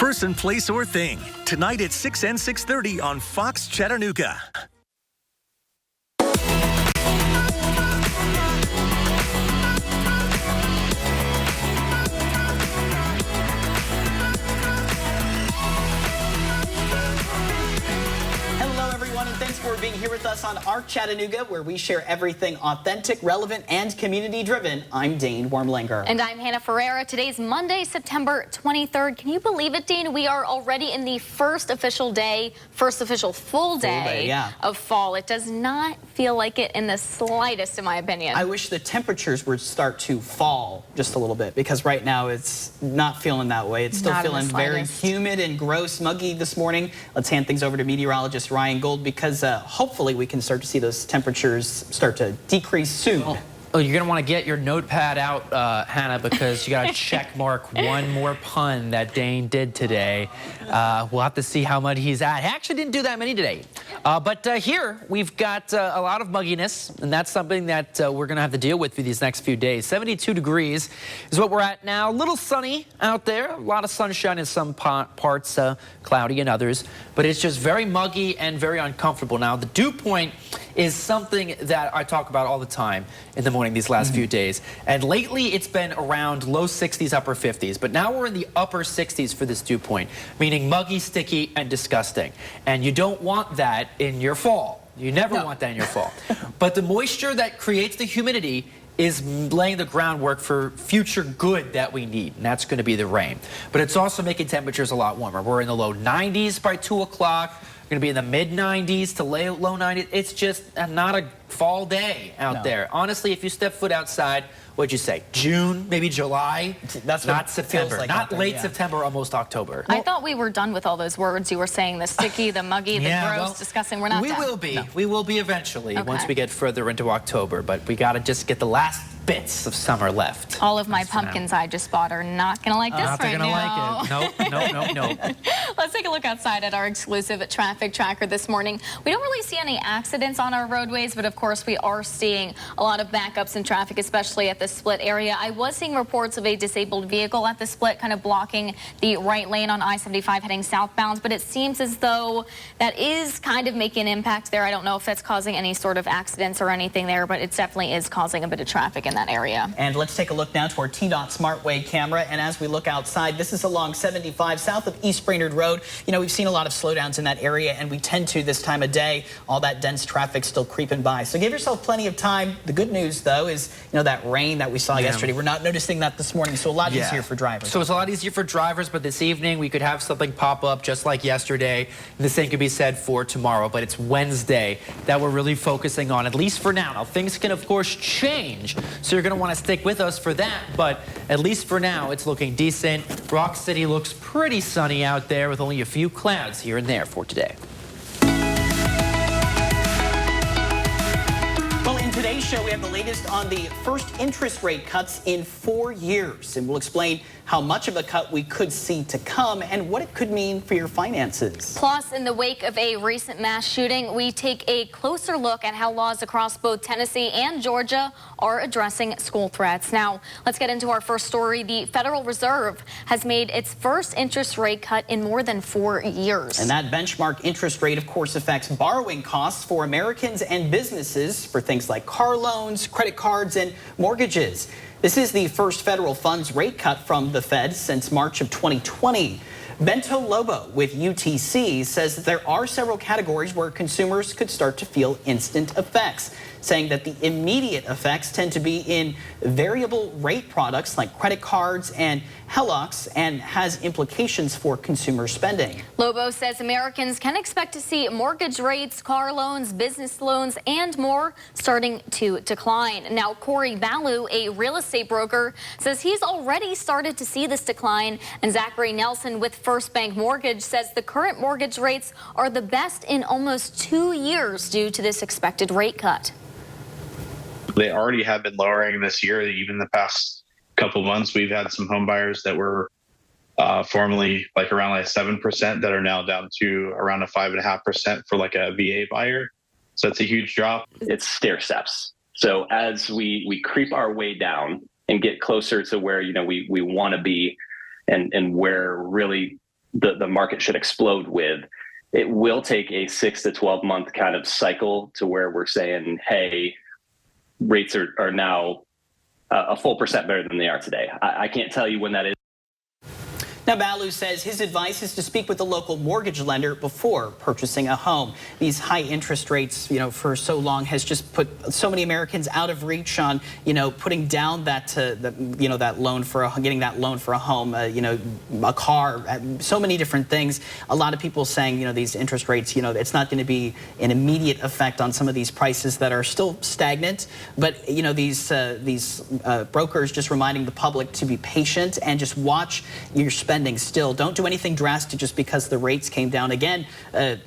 Person, Place, or Thing. Tonight at 6 and 6:30 on Fox Chattanooga. Thanks for being here with us on Our Chattanooga, where we share everything authentic, relevant, and community-driven. I'm Dane Wormlinger. And I'm Hannah Ferreira. Today's Monday, September 23rd. Can you believe it, Dane? We are already in the first official full day of fall. It does not feel like it in the slightest, in my opinion. I wish the temperatures would start to fall just a little bit, because right now it's not feeling that way. It's still feeling very humid and gross, muggy this morning. Let's hand things over to meteorologist Ryan Gold, because hopefully we can start to see those temperatures start to decrease soon. Oh, you're going to want to get your notepad out, Hannah, because you got to check mark one more pun that Dane did today. We'll have to see how much he's at. He actually didn't do that many today. But here we've got a lot of mugginess, and that's something that we're going to have to deal with for these next few days. 72 degrees is what we're at now. A little sunny out there. A lot of sunshine in some parts, cloudy in others. But it's just very muggy and very uncomfortable. Now, the dew point is something that I talk about all the time in the morning these last few days. And lately it's been around low 60s, upper 50s. But now we're in the upper 60s for this dew point, meaning muggy, sticky, and disgusting. And you don't want that in your fall. You never want that in your fall. But the moisture that creates the humidity is laying the groundwork for future good that we need, and that's going to be the rain. But it's also making temperatures a lot warmer. We're in the low 90s by 2 o'clock. We're going to be in the mid-90s to low 90s. It's just not a fall day out there. Honestly, if you step foot outside, what'd you say, June, maybe July? That's not September, like not late September, almost October. I thought we were done with all those words you were saying, the sticky, the muggy, the gross, disgusting. We're not done. We will be. No. We will be eventually once we get further into October, but we got to just get the last bits of summer left. All of my pumpkins I just bought are not going to like this right now. Not going to like it. Nope. Let's take a look outside at our exclusive traffic tracker this morning. We don't really see any accidents on our roadways, but of course we are seeing a lot of backups in traffic, especially at the split area. I was seeing reports of a disabled vehicle at the split kind of blocking the right lane on I-75 heading southbound, but it seems as though that is kind of making an impact there. I don't know if that's causing any sort of accidents or anything there, but it definitely is causing a bit of traffic in that area. And let's take a look now to our TDOT SmartWay camera. And as we look outside, this is along 75 south of East Brainerd Road. You know, we've seen a lot of slowdowns in that area, and we tend to this time of day. All that dense traffic still creeping by. So give yourself plenty of time. The good news, though, is, you know, that rain that we saw yesterday, we're not noticing that this morning, so a lot easier for drivers. So it's a lot easier for drivers, but this evening we could have something pop up just like yesterday. The same could be said for tomorrow, but it's Wednesday that we're really focusing on, at least for now. Now, things can, of course, change, so you're going to want to stick with us for that, but at least for now, it's looking decent. Rock City looks pretty sunny out there with only a few clouds here and there for today. Well, in today's show, we have the latest on the first interest rate cuts in 4 years, and we'll explain how much of a cut we could see to come and what it could mean for your finances. Plus, in the wake of a recent mass shooting, we take a closer look at how laws across both Tennessee and Georgia are addressing school threats. Now, let's get into our first story. The Federal Reserve has made its first interest rate cut in more than 4 years. And that benchmark interest rate, of course, affects borrowing costs for Americans and businesses for things like car loans, credit cards, and mortgages. This is the first federal funds rate cut from the Fed since March of 2020. Bento Lobo with UTC says that there are several categories where consumers could start to feel instant effects, saying that the immediate effects tend to be in variable rate products like credit cards and HELOCs, and has implications for consumer spending. Lobo says Americans can expect to see mortgage rates, car loans, business loans, and more starting to decline. Now, Corey Balu, a real estate broker, says he's already started to see this decline, and Zachary Nelson with First Bank Mortgage says the current mortgage rates are the best in almost 2 years due to this expected rate cut. They already have been lowering this year. Even the past couple months, we've had some home buyers that were formerly like around like 7% that are now down to around a 5.5% for like a VA buyer. So it's a huge drop. It's stair steps. So as we creep our way down and get closer to where, you know, we want to be, and where really the market should explode with. It will take a 6 to 12 month kind of cycle to where we're saying, hey, rates are now a full percent better than they are today. I can't tell you when that is. Now, Balu says his advice is to speak with the local mortgage lender before purchasing a home. These high interest rates, for so long has just put so many Americans out of reach on, putting down that loan for getting that loan for a home, a car, so many different things. A lot of people saying, these interest rates, it's not going to be an immediate effect on some of these prices that are still stagnant. But, these brokers just reminding the public to be patient and just watch your spending still. Don't do anything drastic just because the rates came down. Again,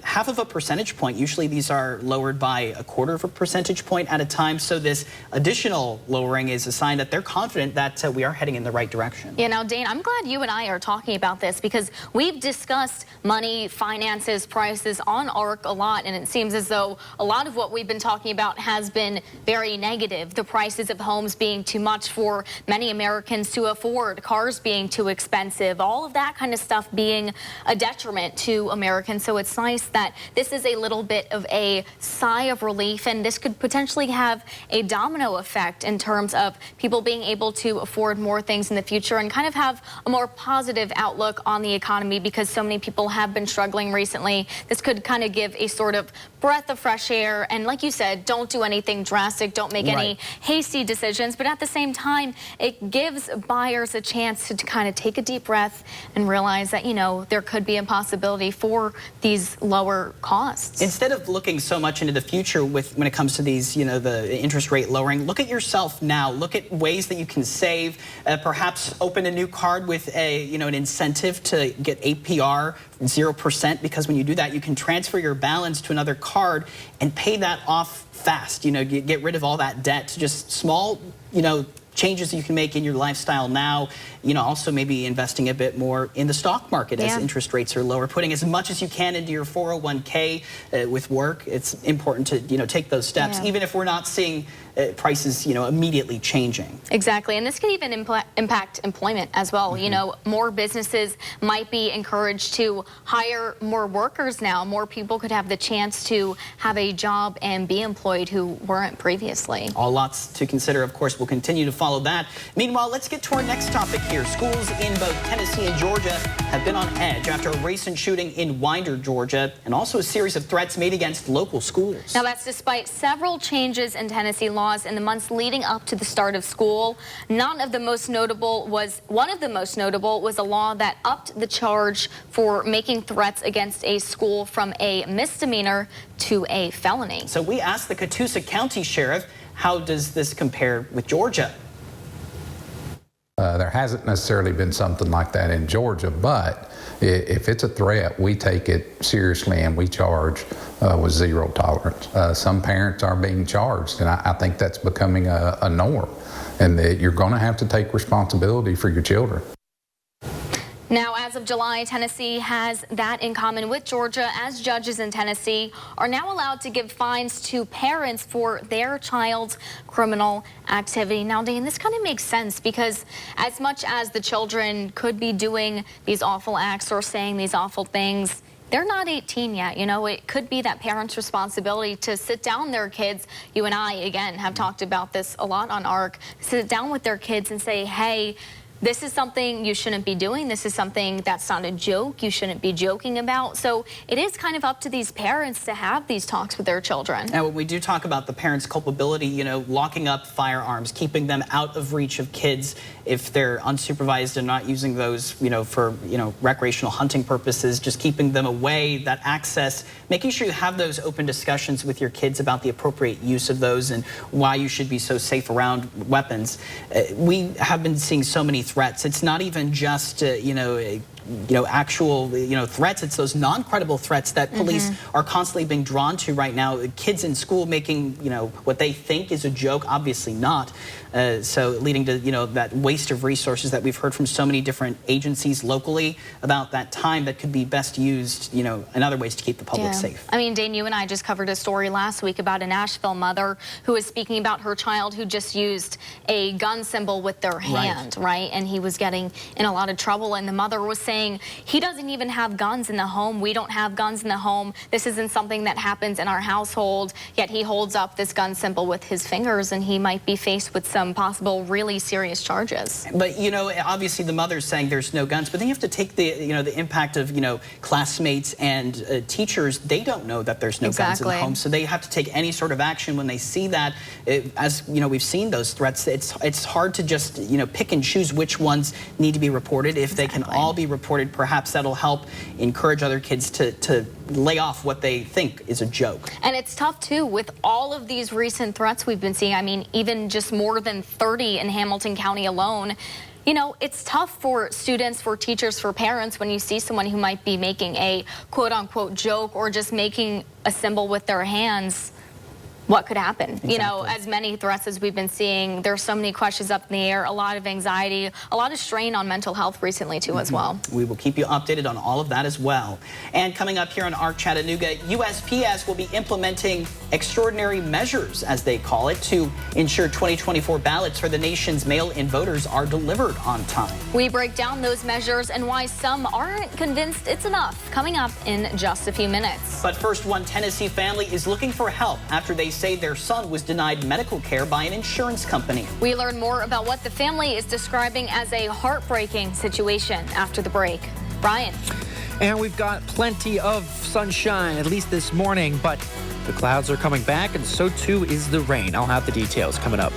half of a percentage point. Usually these are lowered by 1/4 of a percentage point at a time. So this additional lowering is a sign that they're confident that we are heading in the right direction. Yeah, now, Dane, I'm glad you and I are talking about this because we've discussed money, finances, prices on ARC a lot, and it seems as though a lot of what we've been talking about has been very negative. The prices of homes being too much for many Americans to afford, cars being too expensive, all of that kind of stuff being a detriment to Americans. So it's nice that this is a little bit of a sigh of relief, and this could potentially have a domino effect in terms of people being able to afford more things in the future and kind of have a more positive outlook on the economy because so many people have been struggling recently. This could kind of give a sort of breath of fresh air. And like you said, don't do anything drastic. Don't make any hasty decisions. But at the same time, it gives buyers a chance to kind of take a deep breath and realize that, there could be a possibility for these lower costs. Instead of looking so much into the future when it comes to these, the interest rate lowering, look at yourself now. Look at ways that you can save. Perhaps open a new card with an incentive to get APR 0%, because when you do that, you can transfer your balance to another card and pay that off fast. Get rid of all that debt. Just small, changes you can make in your lifestyle now. Also maybe investing a bit more in the stock market as interest rates are lower. Putting as much as you can into your 401k with work. It's important to take those steps, even if we're not seeing prices immediately changing. Exactly, and this could even impact employment as well. More businesses might be encouraged to hire more workers now. More people could have the chance to have a job and be employed who weren't previously. All lots to consider. Of course, we'll continue to follow that. Meanwhile, let's get to our next topic here. Schools in both Tennessee and Georgia have been on edge after a recent shooting in Winder, Georgia, and also a series of threats made against local schools. Now, that's despite several changes in Tennessee laws in the months leading up to the start of school. One of the most notable was a law that upped the charge for making threats against a school from a misdemeanor to a felony. So we asked the Catoosa County Sheriff, how does this compare with Georgia? There hasn't necessarily been something like that in Georgia, but if it's a threat, we take it seriously and we charge with zero tolerance. Some parents are being charged, and I think that's becoming a norm, and that you're going to have to take responsibility for your children. Now, as of July, Tennessee has that in common with Georgia, as judges in Tennessee are now allowed to give fines to parents for their child's criminal activity. Now, Dane, this kind of makes sense because as much as the children could be doing these awful acts or saying these awful things, they're not 18 yet. It could be that parents' responsibility to sit down their kids. You and I, again, have talked about this a lot on ARC. Sit down with their kids and say, hey, this is something you shouldn't be doing. This is something that's not a joke. You shouldn't be joking about. So it is kind of up to these parents to have these talks with their children. Now, when we do talk about the parents' culpability, locking up firearms, keeping them out of reach of kids if they're unsupervised and not using those, for, recreational hunting purposes, just keeping them away, that access, making sure you have those open discussions with your kids about the appropriate use of those and why you should be so safe around weapons. We have been seeing so many threats. It's not even just, actual, threats. It's those non-credible threats that police are constantly being drawn to right now. Kids in school making, what they think is a joke, obviously not. So leading to, that waste of resources that we've heard from so many different agencies locally about that time that could be best used, in other ways to keep the public safe. I mean, Dane, you and I just covered a story last week about a Nashville mother who was speaking about her child who just used a gun symbol with their hand, right? And he was getting in a lot of trouble, and the mother was saying saying he doesn't even have guns in the home. We don't have guns in the home. This isn't something that happens in our household. Yet he holds up this gun symbol with his fingers, and he might be faced with some possible really serious charges. But, you know, obviously the mother's saying there's no guns, but then you have to take the, you know, the impact of, you know, classmates and teachers. They don't know that there's no guns in the home, so they have to take any sort of action when they see that. As, you know, we've seen those threats. It's hard to just, you know, pick and choose which ones need to be reported. If they can all be reported, perhaps that'll help encourage other kids to lay off what they think is a joke. And it's tough, too, with all of these recent threats we've been seeing. I mean, even just more than 30 in Hamilton County alone. You know, it's tough for students, for teachers, for parents when you see someone who might be making a quote-unquote joke or just making a symbol with their hands. What could happen? Exactly. You know, as many threats as we've been seeing, there's so many questions up in the air, a lot of anxiety, a lot of strain on mental health recently, too, as well. We will keep you updated on all of that as well. And coming up here on our Chattanooga, USPS will be implementing extraordinary measures, as they call it, to ensure 2024 ballots for the nation's mail-in voters are delivered on time. We break down those measures and why some aren't convinced it's enough, coming up in just a few minutes. But first, one Tennessee family is looking for help after they say their son was denied medical care by an insurance company. We learn more about what the family is describing as a heartbreaking situation after the break. Brian. And we've got plenty of sunshine, at least this morning, but the clouds are coming back, and so too is the rain. I'll have the details coming up.